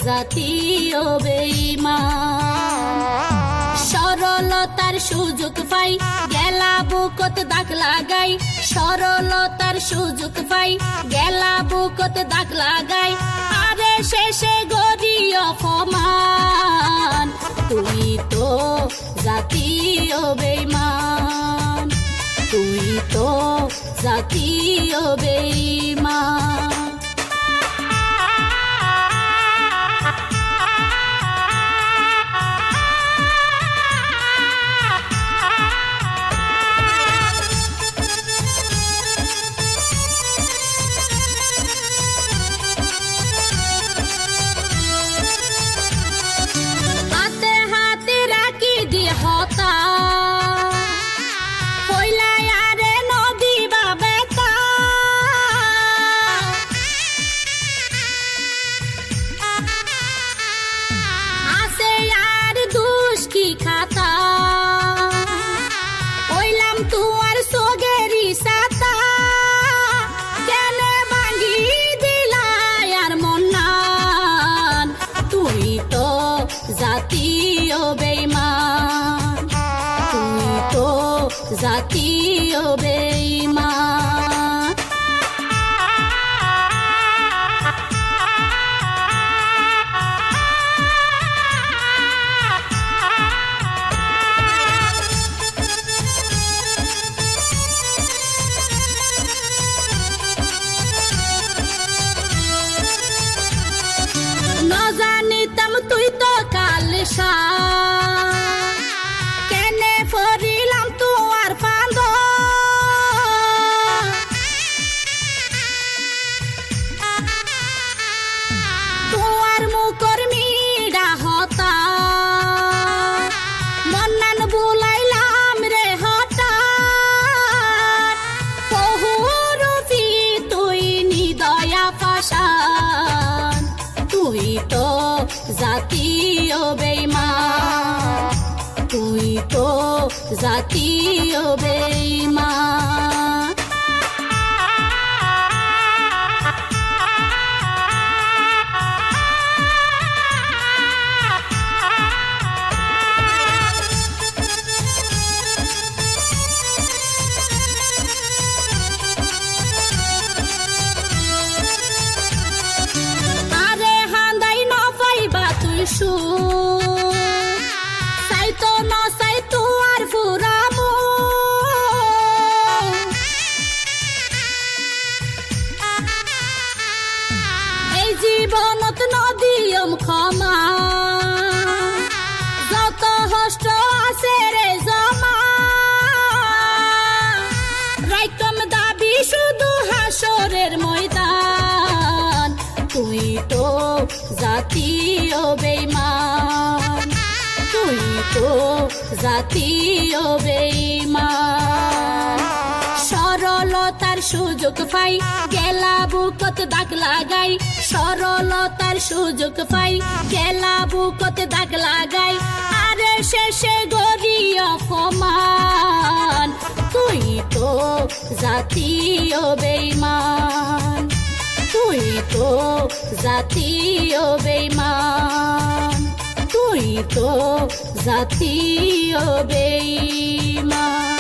জাতীয় বেঈমান। সরলতার সুযোগ পাই গেলা বুকত দাগ লাগাই, সরলতার সুযোগ পাই গেলা বুকত দাগ লাগাই, আরে শেষে গড়ি অপমান। তুই তো জাতীয় বেঈমান, তুই তো জাতীয় বেঈমান। জাতীয় বেঈমান, তুই তো জাতীয় বেঈমান। জানিতাম তুই তো কালসা, কেনে ফরিলাম তোমার ফান্দ। তোমার মুখর মিডা হতা মন্নান বুলাইলাম রে হঠাৎ। বহুরূপী তুই নিদয়া পাশান, তুই তো জাতীয় বেঈমান, তুই তো জাতীয় বেঈমান। সাইতো না সাইতো আর ফুরামো, এই জীবনত নদীয়ম ক্ষমা। যত কষ্ট আছে রে জমা, রাইকম দাবি শুধু হাসরের ময়দান। তুই তো জাতীয় বেঈমান, তুই তো জাতীয় বেঈমান। সরলতার সুযোগ পাই গেলা বুকত দাগ লাগাই, সরলতার সুযোগ পাই গেলা বুকত দাগ লাগাই, আরে শেষে গড়ি অপমান। তুই তো জাতীয় বেঈমান, তুই তো জাতীয় বেঈমান, তুই তো জাতীয় বেঈমান।